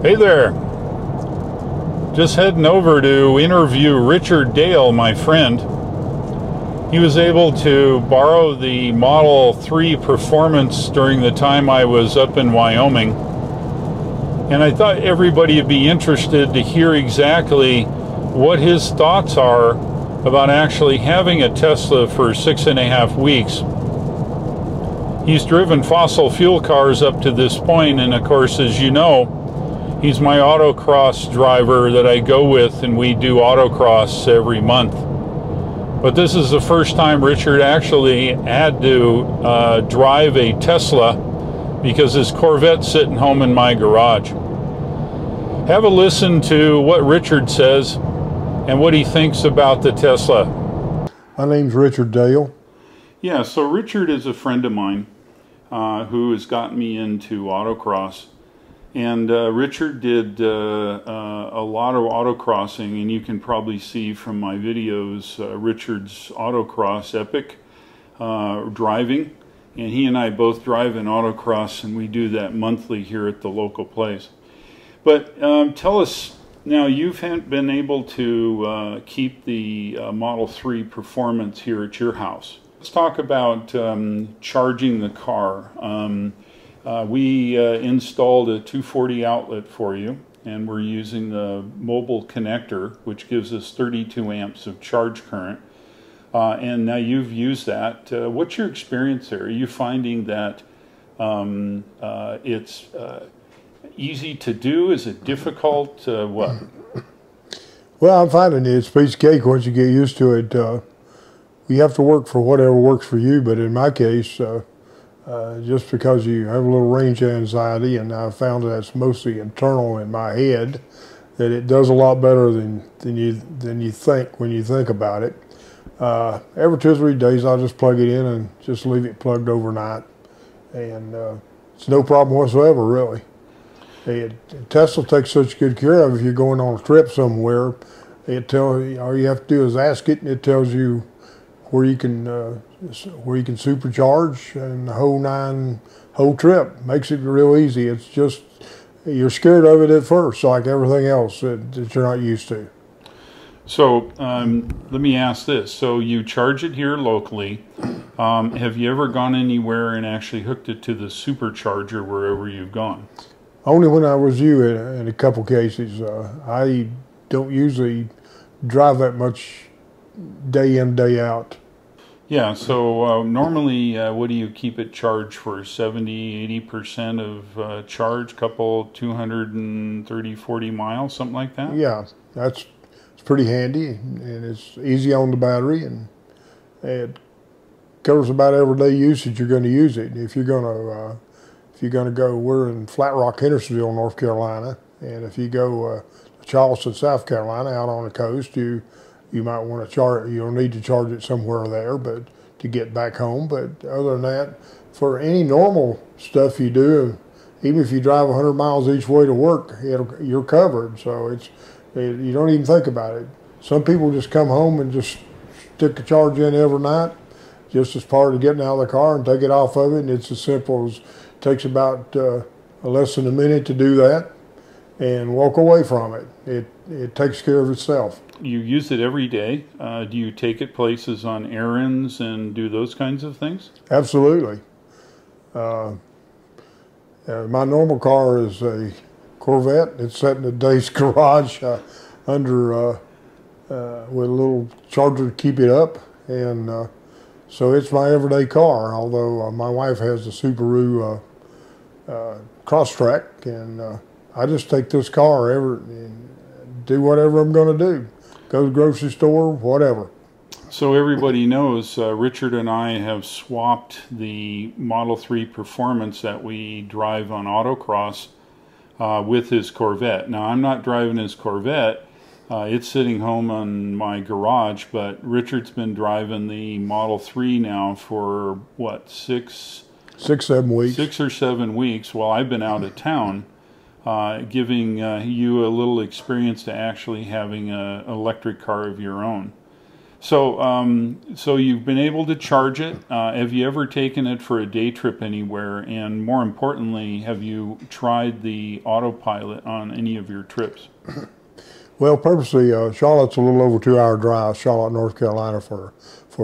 Hey there. Just heading over to interview Richard Dale, my friend. He was able to borrow the Model 3 Performance during the time I was up in Wyoming. And I thought everybody would be interested to hear exactly what his thoughts are about actually having a Tesla for 6.5 weeks. He's driven fossil fuel cars up to this point, and of course, as you know, he's my autocross driver that I go with, and we do autocross every month. But this is the first time Richard actually had to drive a Tesla because his Corvette's sitting home in my garage. Have a listen to what Richard says and what he thinks about the Tesla. My name's Richard Dale. Yeah, so Richard is a friend of mine who has gotten me into autocross. And Richard did a lot of autocrossing, and you can probably see from my videos Richard's autocross epic driving. And he and I both drive in autocross, and we do that monthly here at the local place. But tell us, now you've been able to keep the Model 3 Performance here at your house. Let's talk about charging the car. We installed a 240 outlet for you, and we're using the mobile connector, which gives us 32 amps of charge current. And now you've used that. What's your experience there? Are you finding that it's easy to do? Is it difficult? What? Well, I'm finding it's a piece of cake once you get used to it. You have to work for whatever works for you, but in my case, just because you have a little range anxiety, and I found that's mostly internal in my head, that it does a lot better than you think when you think about it. Every 2 or 3 days, I'll just plug it in and just leave it plugged overnight, and it's no problem whatsoever, really. Tesla takes such good care of it. If you're going on a trip somewhere, it tells you, all you have to do is ask it, and it tells you where you can supercharge, and the whole trip. Makes it real easy. It's just, you're scared of it at first, like everything else that you're not used to. So let me ask this. So you charge it here locally. Have you ever gone anywhere and actually hooked it to the supercharger wherever you've gone? Only when I was you in a couple cases. I don't usually drive that much day in, day out. Yeah, so normally what do you keep it charged for? 70–80% of charge, couple 230, 40 miles, something like that? Yeah, it's pretty handy, and it's easy on the battery, and it covers about everyday usage you're going to use it. If you're going to go, we're in Flat Rock, Hendersonville, North Carolina, and if you go to Charleston, South Carolina, out on the coast, you might want to charge. You'll need to charge it somewhere there, but to get back home. But other than that, for any normal stuff you do, even if you drive 100 miles each way to work, you're covered. So you don't even think about it. Some people just come home and just stick a charge in every night, just as part of getting out of the car, and take it off of it. And it's as simple as, it takes about less than a minute to do that, and walk away from it. It takes care of itself. You use it every day. Do you take it places on errands and do those kinds of things? Absolutely. My normal car is a Corvette. It's set in a Dave's garage under with a little charger to keep it up, and so it's my everyday car. Although my wife has a Subaru Crosstrek, and I just take this car and do whatever I'm going to do. Go to the grocery store, whatever. So everybody knows Richard and I have swapped the Model 3 Performance that we drive on autocross with his Corvette. Now, I'm not driving his Corvette. It's sitting home in my garage, but Richard's been driving the Model 3 now for, what, 6 or 7 weeks while I've been out of town. Giving you a little experience to actually having an electric car of your own. So you've been able to charge it. Have you ever taken it for a day trip anywhere? And more importantly, have you tried the Autopilot on any of your trips? Well, purposely, Charlotte's a little over 2-hour drive, Charlotte, North Carolina, for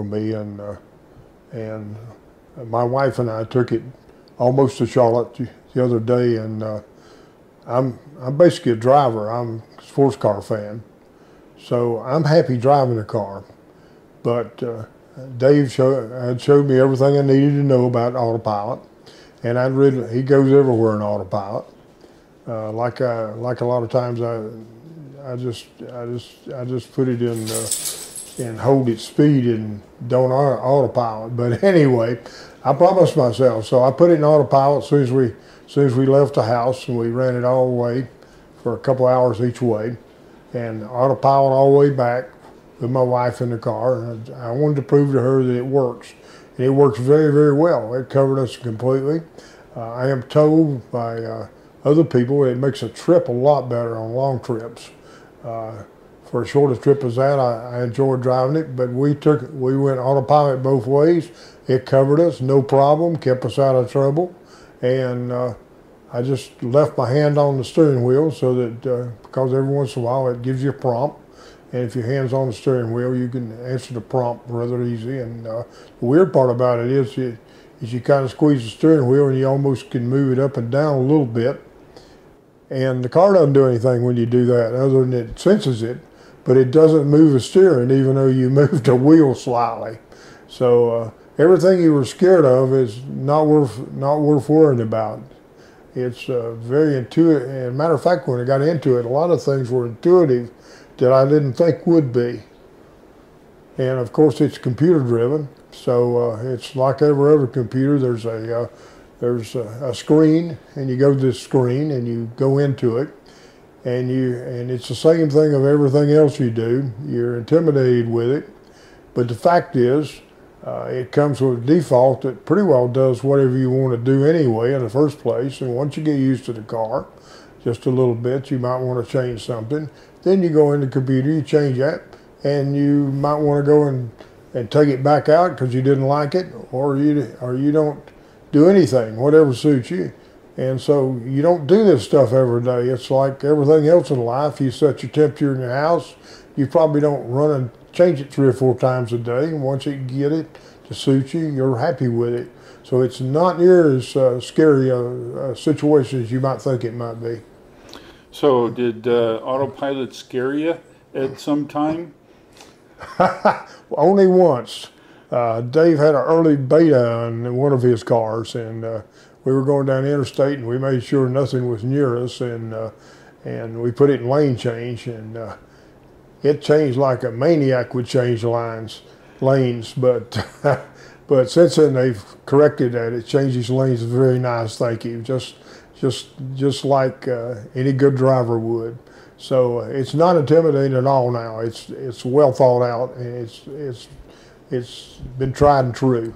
me, and my wife and I took it almost to Charlotte the other day, and I'm basically a driver. I'm a sports car fan, so I'm happy driving a car. But Dave had showed me everything I needed to know about Autopilot, and he goes everywhere in Autopilot. Like a lot of times, I just put it in and hold its speed and don't Autopilot. But anyway, I promised myself, so I put it in Autopilot as soon as we left the house, and we ran it all the way for a couple hours each way, and Autopilot all the way back with my wife in the car. And I wanted to prove to her that it works, and it works very, very well. It covered us completely. I am told by other people it makes a trip a lot better on long trips. For as short a trip as that, I enjoyed driving it, but we went Autopilot both ways. It covered us, no problem, kept us out of trouble, and I just left my hand on the steering wheel so that, because every once in a while it gives you a prompt, and if your hand's on the steering wheel, you can answer the prompt rather easy. And the weird part about it is you kind of squeeze the steering wheel and you almost can move it up and down a little bit. And the car doesn't do anything when you do that other than it senses it, but it doesn't move the steering even though you move the wheel slightly. So everything you were scared of is not worth worrying about. It's very intuitive. And matter of fact, when I got into it, a lot of things were intuitive that I didn't think would be. And of course, it's computer driven, so it's like every other computer. There's a screen, and you go to this screen and you go into it, and it's the same thing of everything else you do. You're intimidated with it, but the fact is, it comes with a default that pretty well does whatever you want to do anyway in the first place. And once you get used to the car, just a little bit, you might want to change something. Then you go in the computer, you change that, and you might want to go and take it back out because you didn't like it, or you don't do anything, whatever suits you. And so you don't do this stuff every day. It's like everything else in life. You set your temperature in your house, you probably don't run and change it 3 or 4 times a day. And once you get it to suit you, you're happy with it. So it's not near as scary a situation as you might think it might be. So did Autopilot scare you at some time? Only once. Dave had an early beta on one of his cars, and we were going down the interstate, and we made sure nothing was near us, and we put it in lane change, and it changed like a maniac would change lanes, but but since then they've corrected that. It changes lanes very nice, thank you, just like any good driver would. So it's not intimidating at all now. It's well thought out, and it's been tried and true.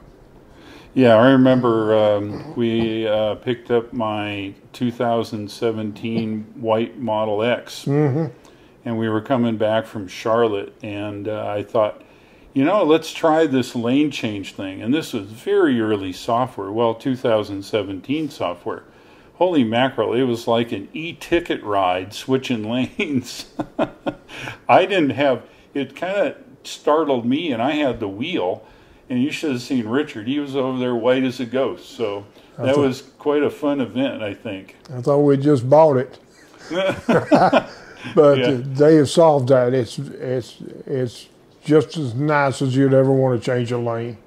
Yeah, I remember we picked up my 2017 white Model X, and we were coming back from Charlotte, and I thought, you know, let's try this lane change thing. And this was very early software, well, 2017 software. Holy mackerel, it was like an e-ticket ride switching lanes. I didn't have, it kind of startled me, and I had the wheel, and you should have seen Richard. He was over there white as a ghost. So that was quite a fun event, I think. I thought we just bought it. But yeah, they have solved that. It's just as nice as you'd ever want to change a lane.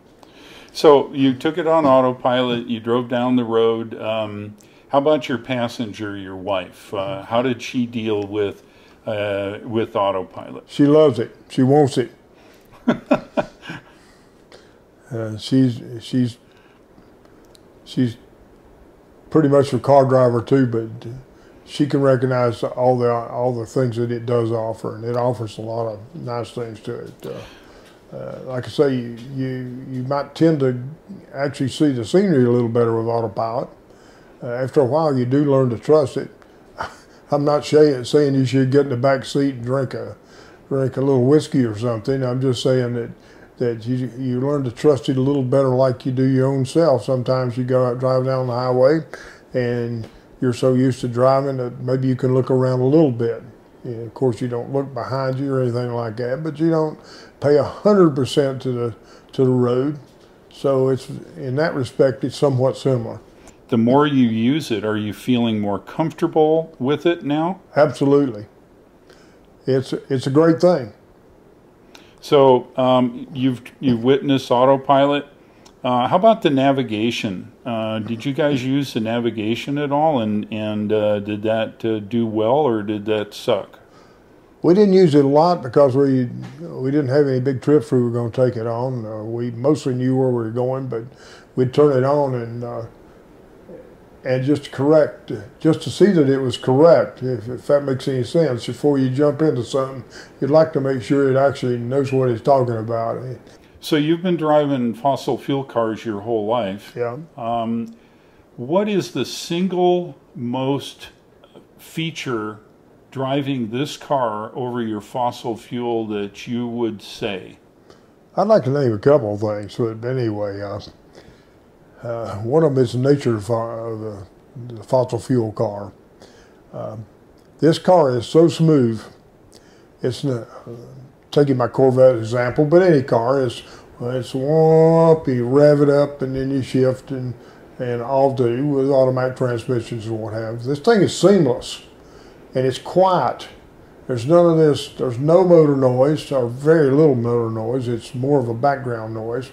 So you took it on Autopilot, you drove down the road. How about your passenger, your wife? How did she deal with Autopilot? She loves it. She wants it. She's pretty much a car driver too, but she can recognize all the things that it does offer, and it offers a lot of nice things to it. Like I say, you might tend to actually see the scenery a little better with Autopilot. After a while, you do learn to trust it. I'm not saying you should get in the back seat and drink a drink a little whiskey or something. I'm just saying that you learn to trust it a little better like you do your own self. Sometimes you go out driving down the highway and you're so used to driving that maybe you can look around a little bit. And of course, you don't look behind you or anything like that, but you don't pay 100% to the road. So it's, in that respect, it's somewhat similar. The more you use it, are you feeling more comfortable with it now? Absolutely. It's a great thing. So you've witnessed Autopilot. How about the navigation? Did you guys use the navigation at all, and did that do well, or did that suck? We didn't use it a lot because we didn't have any big trips we were going to take it on. We mostly knew where we were going, but we'd turn it on and just to see that it was correct, if that makes any sense. Before you jump into something, you'd like to make sure it actually knows what it's talking about. So you've been driving fossil fuel cars your whole life. Yeah. What is the single most feature driving this car over your fossil fuel that you would say? I'd like to name a couple of things, but anyway, one of them is the nature of the fossil fuel car. This car is so smooth. It's taking my Corvette example, but any car is, it's whoop, you rev it up and then you shift and all do with automatic transmissions and what have you. This thing is seamless and it's quiet. There's none of this, there's no motor noise or very little motor noise. It's more of a background noise,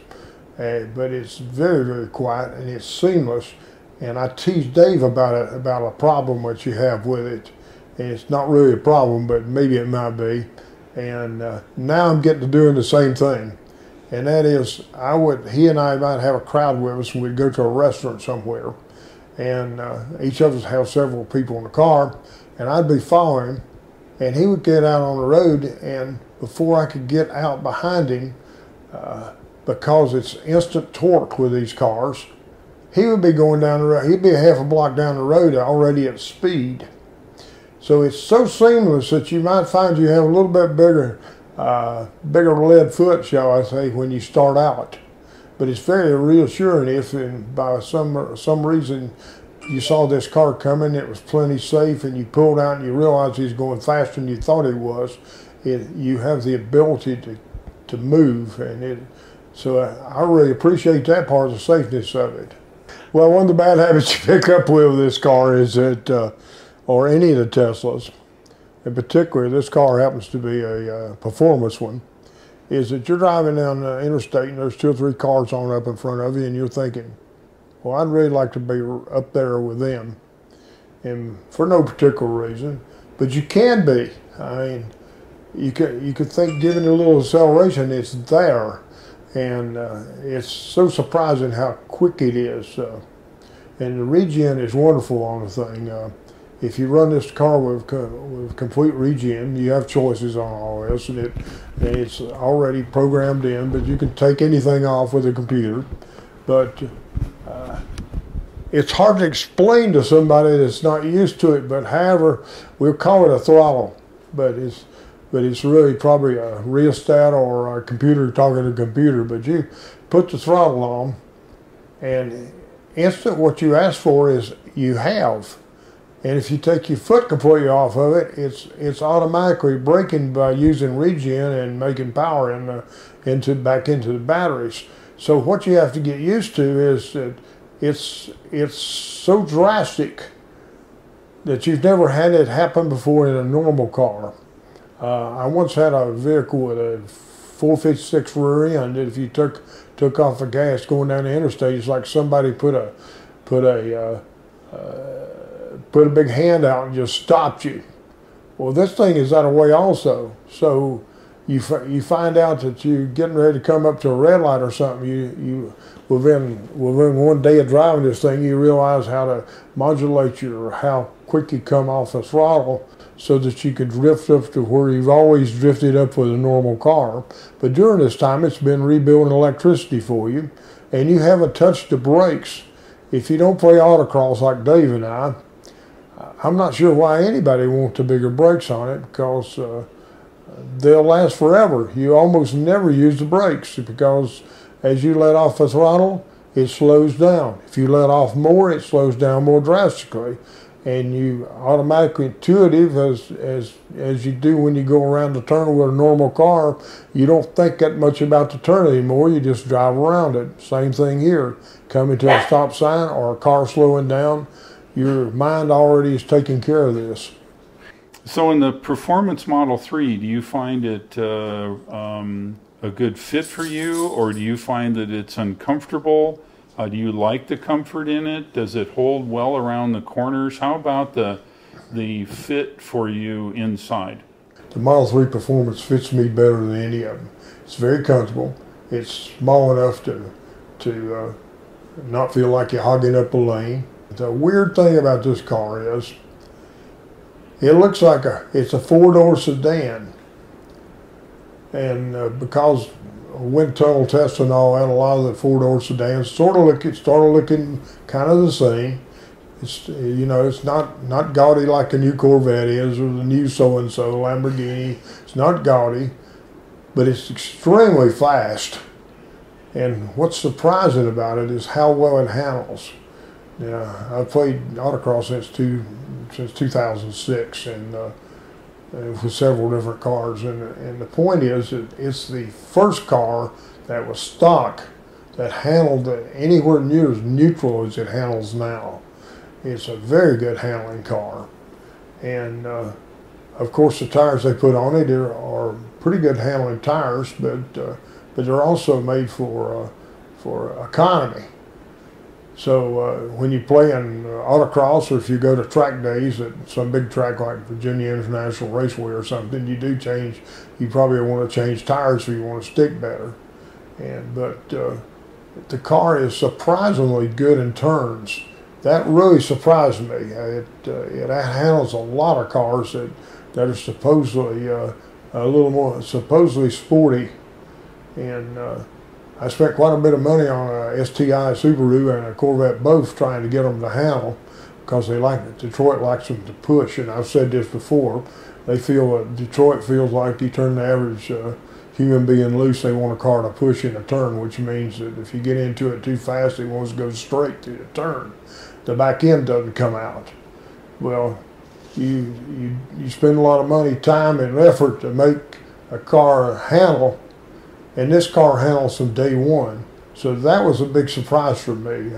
but it's very, very quiet and it's seamless. And I teased Dave about a problem that you have with it. And it's not really a problem, but maybe it might be. And now I'm getting to doing the same thing. And that is, he and I might have a crowd with us and we'd go to a restaurant somewhere. And each of us have several people in the car. And I'd be following him. And he would get out on the road, and before I could get out behind him, because it's instant torque with these cars, he would be going down the road. He'd be a half a block down the road already at speed. So it's so seamless that you might find you have a little bit bigger lead foot, shall I say, when you start out. But it's very reassuring if, by some reason, you saw this car coming, it was plenty safe, and you pulled out and you realized he was going faster than you thought he was. You have the ability to move, and so I really appreciate that part of the safeness of it. Well, one of the bad habits you pick up with this car is that, or any of the Teslas, in particular, this car happens to be a performance one, is that you're driving down the interstate and there's 2 or 3 cars on up in front of you, and you're thinking, well, I'd really like to be up there with them, and for no particular reason, but you can be. I mean, you could think, given a little acceleration, it's there, and it's so surprising how quick it is. And the regen is wonderful on the thing. If you run this car with complete regen, you have choices on all this, and it's already programmed in, but you can take anything off with a computer. But it's hard to explain to somebody that's not used to it, but however, we'll call it a throttle, but it's really probably a rheostat or a computer talking to a computer. But you put the throttle on, and instant what you ask for is you have. And if you take your foot completely off of it, it's automatically braking by using regen and making power back into the batteries. So what you have to get used to is that it's so drastic that you've never had it happen before in a normal car. I once had a vehicle with a 456 rear end that if you took off the gas going down the interstate, it's like somebody put a big hand out and just stopped you. Well, this thing is that way also. So you find out that you're getting ready to come up to a red light or something. You within one day of driving this thing, you realize how to modulate how quick you come off the throttle so that you could drift up to where you've always drifted up with a normal car. But during this time, it's been rebuilding electricity for you, and you haven't touched the brakes. If you don't play autocross like Dave and I'm not sure why anybody wants the bigger brakes on it, because they'll last forever. You almost never use the brakes because as you let off the throttle, it slows down. If you let off more, it slows down more drastically. And you automatically intuitive as you do when you go around the turn with a normal car, you don't think that much about the turn anymore. You just drive around it. Same thing here. Coming to a stop sign or a car slowing down, your mind already is taking care of this. So in the Performance Model 3, do you find it a good fit for you, or do you find that it's uncomfortable? Do you like the comfort in it? Does it hold well around the corners? How about the fit for you inside? The Model 3 Performance fits me better than any of them. It's very comfortable. It's small enough to not feel like you're hogging up a lane. The weird thing about this car is it looks like it's a four-door sedan. And because wind tunnel tests and all that, a lot of the four-door sedans started looking kind of the same. It's it's not gaudy like a new Corvette is or the new so-and-so Lamborghini. It's not gaudy, but it's extremely fast. And what's surprising about it is how well it handles. I've played autocross since 2006 and with several different cars. And the point is that it's the first car that was stock that handled anywhere near as neutral as it handles now. It's a very good handling car. And of course the tires they put on it are pretty good handling tires, but they're also made for economy. So when you play in autocross, or if you go to track days at some big track like Virginia International Raceway or something, you probably want to change tires so you want to stick better. But the car is surprisingly good in turns. That really surprised me. It handles a lot of cars that are supposedly a little more supposedly sporty. And I spent quite a bit of money on a STI Subaru and a Corvette both trying to get them to handle because Detroit likes them to push. And I've said this before, Detroit feels like you turn the average human being loose, they want a car to push in a turn, which means that if you get into it too fast, it wants to go straight to the turn. The back end doesn't come out. Well, you spend a lot of money, time, and effort to make a car handle. And this car handles from day one. So that was a big surprise for me.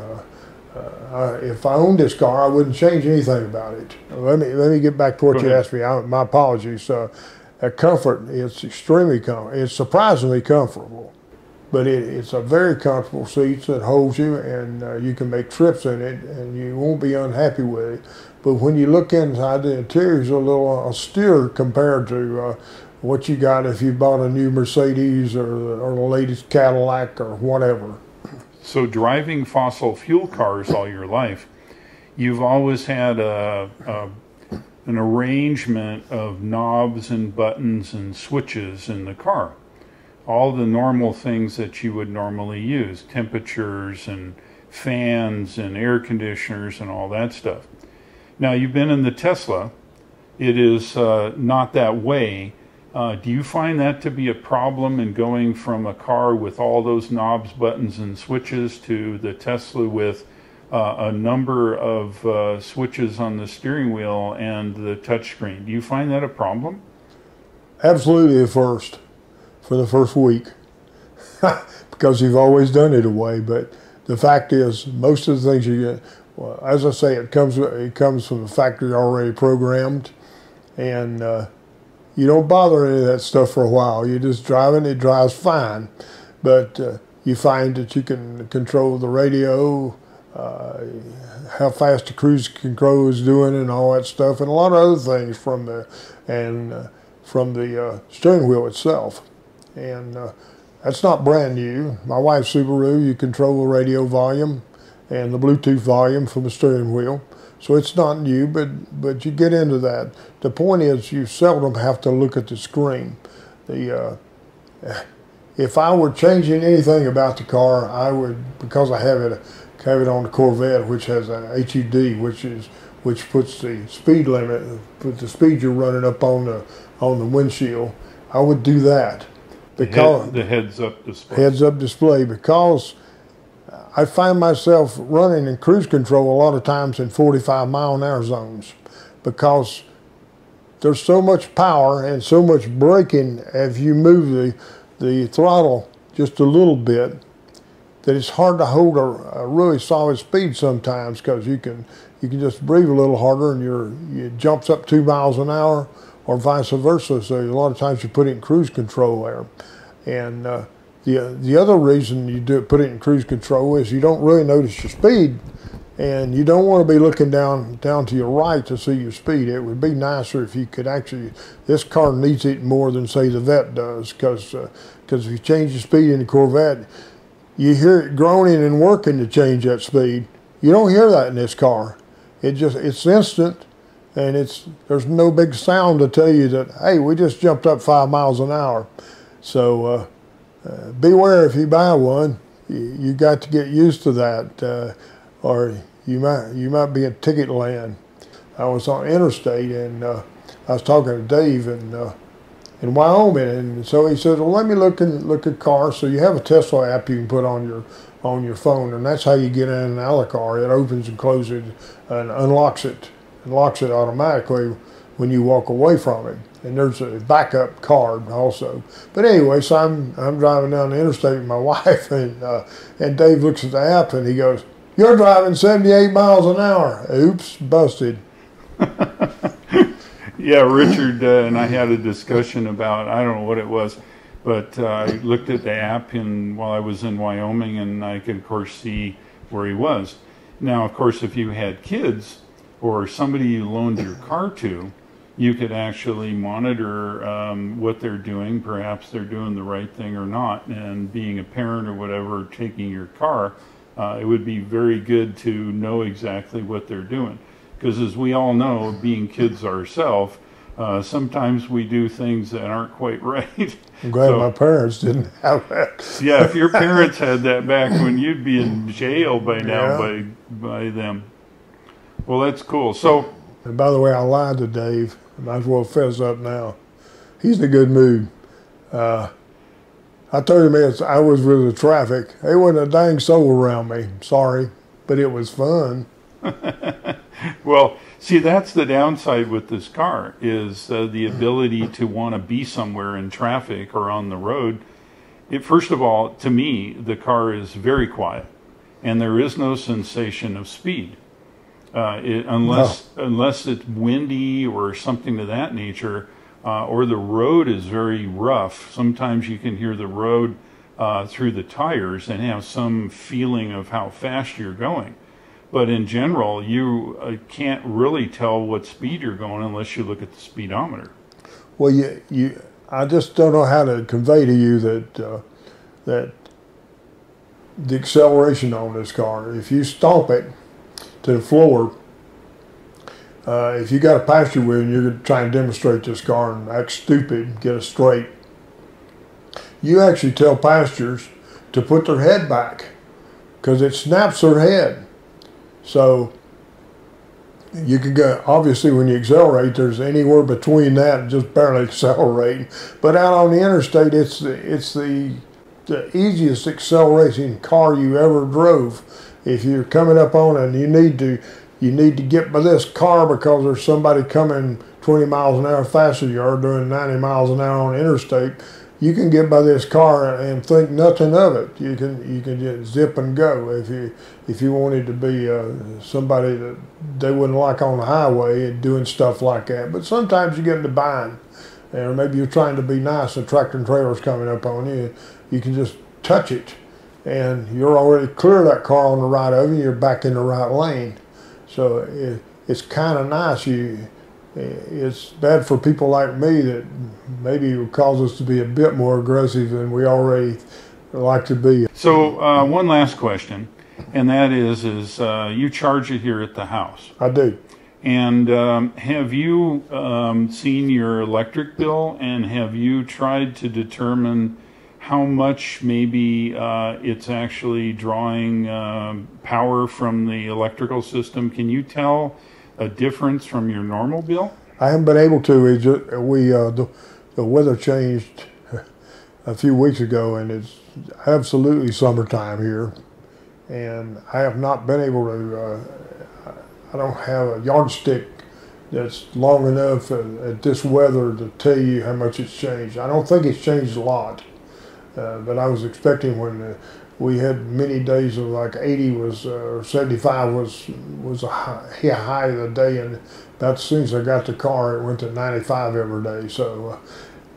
If I owned this car, I wouldn't change anything about it. Let me get back to what you asked me. My apologies. Comfort, it's extremely comfortable. It's surprisingly comfortable. But it's a very comfortable seat that holds you, and you can make trips in it, and you won't be unhappy with it. But when you look inside, the interior is a little austere compared to what you got if you bought a new Mercedes or the latest Cadillac or whatever. So driving fossil fuel cars all your life, you've always had an arrangement of knobs and buttons and switches in the car. All the normal things that you would normally use, temperatures and fans and air conditioners and all that stuff. Now you've been in the Tesla. It is not that way. Do you find that to be a problem in going from a car with all those knobs, buttons, and switches to the Tesla with a number of switches on the steering wheel and the touchscreen? Do you find that a problem? Absolutely for the first week, because you've always done it away. But the fact is, most of the things you get, well, as I say, it comes from the factory already programmed, and you don't bother any of that stuff for a while. You're just driving, it drives fine. But you find that you can control the radio, how fast the cruise control is doing and all that stuff, and a lot of other things from the steering wheel itself. And that's not brand new. My wife's Subaru, you control the radio volume and the Bluetooth volume from the steering wheel. So it's not new, but you get into that. The point is, you seldom have to look at the screen. If I were changing anything about the car, I would, because I have it on the Corvette, which has a HUD, which puts the speed limit, puts the speed you're running up on the windshield, I would do that. Because the heads-up display. Heads-up display, because I find myself running in cruise control a lot of times in 45-mile-an-hour zones, because there's so much power and so much braking as you move the throttle just a little bit, that it's hard to hold a really solid speed sometimes, because you can just breathe a little harder and it jumps up 2 miles an hour, or vice versa. So a lot of times you put it in cruise control there. And the other reason you put it in cruise control is you don't really notice your speed, and you don't want to be looking down to your right to see your speed. It would be nicer if you could actually, this car needs it more than say the Vet does, because if you change the speed in the Corvette, you hear it groaning and working to change that speed. You don't hear that in this car. It's instant, and there's no big sound to tell you that, hey, we just jumped up 5 miles an hour. So beware if you buy one. You got to get used to that, or you might be in ticket land. I was on interstate, and I was talking to Dave in Wyoming, and so he said, well, let me look at cars. So you have a Tesla app you can put on your phone, and that's how you get in and out of the car. It opens and closes and unlocks it automatically when you walk away from it. And there's a backup card also. But anyway, so I'm driving down the interstate with my wife, and Dave looks at the app and he goes, "You're driving 78 miles an hour." Oops, busted. Yeah, Richard and I had a discussion about, I don't know what it was, but I looked at the app while I was in Wyoming, and I could, of course, see where he was. Now, of course, if you had kids or somebody you loaned your car to, you could actually monitor what they're doing. Perhaps they're doing the right thing or not. And being a parent or whatever, taking your car, it would be very good to know exactly what they're doing. Because as we all know, being kids ourselves, sometimes we do things that aren't quite right. I'm glad my parents didn't have that. Yeah, if your parents had that back when, you'd be in jail by now by them. Well, that's cool. So, and by the way, I lied to Dave. I might as well fess up now. He's in a good mood. I told him I was with the traffic. There wasn't a dang soul around me. Sorry, but it was fun. Well, see, that's the downside with this car, is the ability to want to be somewhere in traffic or on the road. First of all, to me, the car is very quiet, and there is no sensation of speed. Unless it's windy or something of that nature, or the road is very rough. Sometimes you can hear the road through the tires and have some feeling of how fast you're going. But in general, you can't really tell what speed you're going unless you look at the speedometer. Well, I just don't know how to convey to you that the acceleration on this car, if you stomp it to the floor, if you got a passenger wheel and you're going to try and demonstrate this car and act stupid, get it straight, you actually tell passengers to put their head back, because it snaps their head. So you can go, obviously when you accelerate, there's anywhere between that and just barely accelerating. But out on the interstate, it's the easiest accelerating car you ever drove. If you're coming up on it and you need to get by this car because there's somebody coming 20 miles an hour faster than you are doing 90 miles an hour on the interstate, you can get by this car and think nothing of it. You can just zip and go. If you wanted to be somebody that they wouldn't like on the highway and doing stuff like that. But sometimes you get in the bind, or maybe you're trying to be nice and tractor and trailer's coming up on you. You can just touch it, and you're already clear of that car on the right of you. You're back in the right lane. So it's kind of nice. It's bad for people like me that maybe would cause us to be a bit more aggressive than we already like to be. So one last question, and that is you charge it here at the house. I do. And have you seen your electric bill, and have you tried to determine how much maybe it's actually drawing power from the electrical system? Can you tell a difference from your normal bill? I haven't been able to. the weather changed a few weeks ago, and it's absolutely summertime here. And I have not been able to, I don't have a yardstick that's long enough at this weather to tell you how much it's changed. I don't think it's changed a lot, but I was expecting when we had many days of like 80 was, or 75 was a high of the day, and about as soon as I got the car, it went to 95 every day. So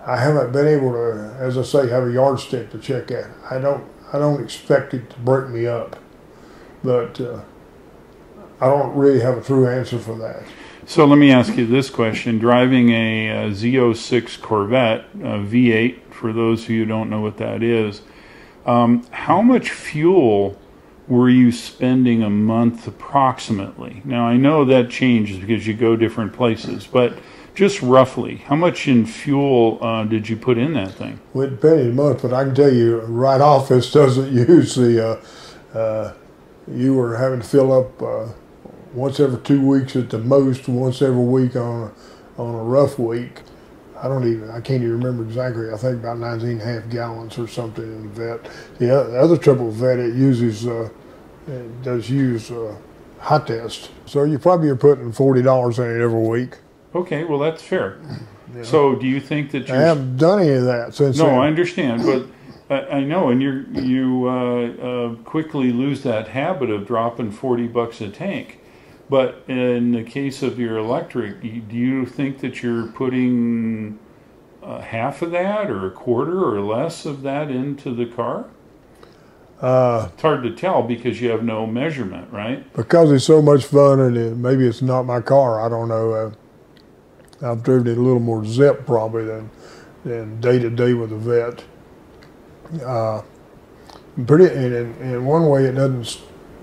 I haven't been able to, as I say, have a yardstick to check at. I don't expect it to break me up, but I don't really have a true answer for that. So let me ask you this question. Driving a Z06 Corvette, a V8, for those of you who don't know what that is, how much fuel were you spending a month approximately? Now, I know that changes because you go different places, but just roughly, how much in fuel did you put in that thing? Well, it depended on the month, but I can tell you right off, this doesn't use the, you were having to fill up once every 2 weeks at the most, once every week on a rough week. I can't even remember exactly. I think about 19.5 gallons or something in the vet. The other trouble with vet, it uses, it does use hot test. So you probably are putting $40 in it every week. Okay, well that's fair. Yeah. So do you think that I haven't done any of that since then. No, I understand, but I know, and you quickly lose that habit of dropping $40 a tank. But in the case of your electric, do you think that you're putting half of that or a quarter or less of that into the car? It's hard to tell because you have no measurement, right? Because it's so much fun, and maybe it's not my car. I don't know. I've driven it a little more zip probably than day to day with a vet. In one way,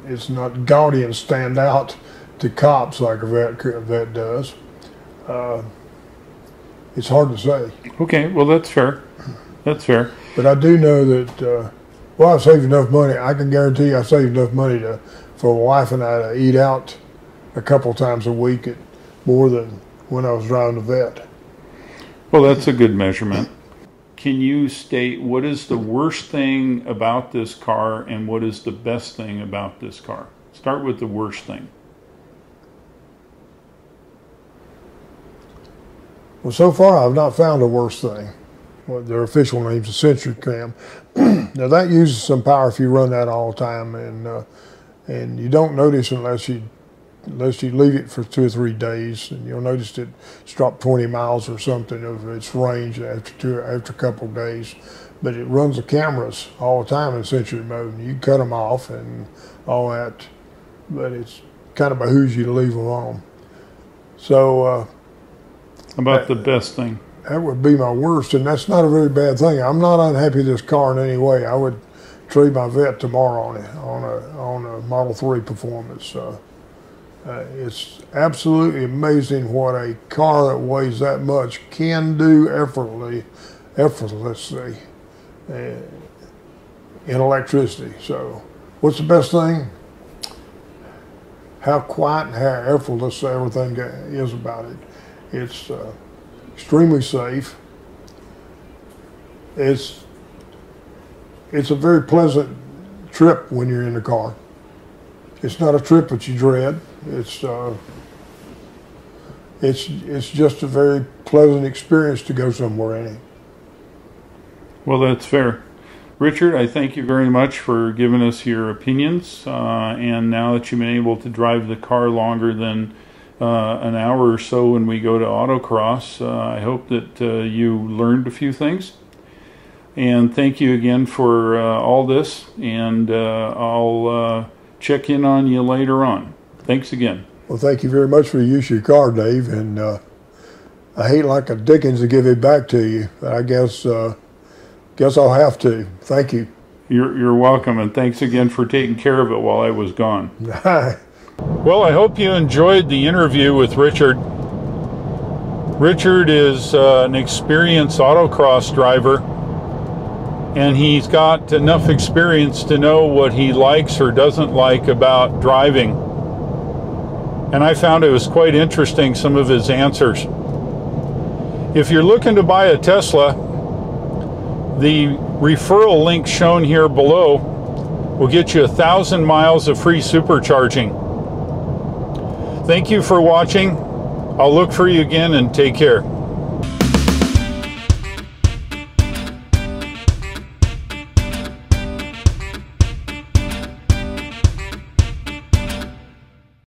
it's not gaudy and stand out to cops like a vet does. It's hard to say. Okay, well that's fair. That's fair. But I do know that, well, I've saved enough money. I can guarantee I saved enough money for my wife and I to eat out a couple times a week more than when I was driving the vet. Well, that's a good measurement. Can you state what is the worst thing about this car and what is the best thing about this car? Start with the worst thing. Well, so far I've not found a worse thing. Well, their official name's a sensor cam. Now that uses some power if you run that all the time, and you don't notice unless you leave it for 2 or 3 days, and you'll notice it's dropped 20 miles or something of its range after a couple of days. But it runs the cameras all the time in sensory mode, and you can cut them off and all that, but it's kind of behooves you to leave them on. So. About the best thing? That would be my worst, and that's not a very bad thing. I'm not unhappy with this car in any way. I would trade my vet tomorrow on a Model 3 performance. It's absolutely amazing what a car that weighs that much can do effortlessly in electricity. So what's the best thing? How quiet and how effortless everything is about it. It's extremely safe. It's a very pleasant trip when you're in the car. It's not a trip that you dread. It's just a very pleasant experience to go somewhere in it. Well, that's fair. Richard, I thank you very much for giving us your opinions. And now that you've been able to drive the car longer than an hour or so when we go to autocross, I hope that you learned a few things. And thank you again for all this, and I'll check in on you later on. Thanks again. Well, thank you very much for the use of your car, Dave, and I hate like a Dickens to give it back to you, but I guess I'll have to. Thank you. You're welcome, and thanks again for taking care of it while I was gone. Well, I hope you enjoyed the interview with Richard. Richard is an experienced autocross driver, and he's got enough experience to know what he likes or doesn't like about driving. And I found it was quite interesting, some of his answers. If you're looking to buy a Tesla, the referral link shown here below will get you 1,000 miles of free supercharging. Thank you for watching. I'll look for you again, and take care.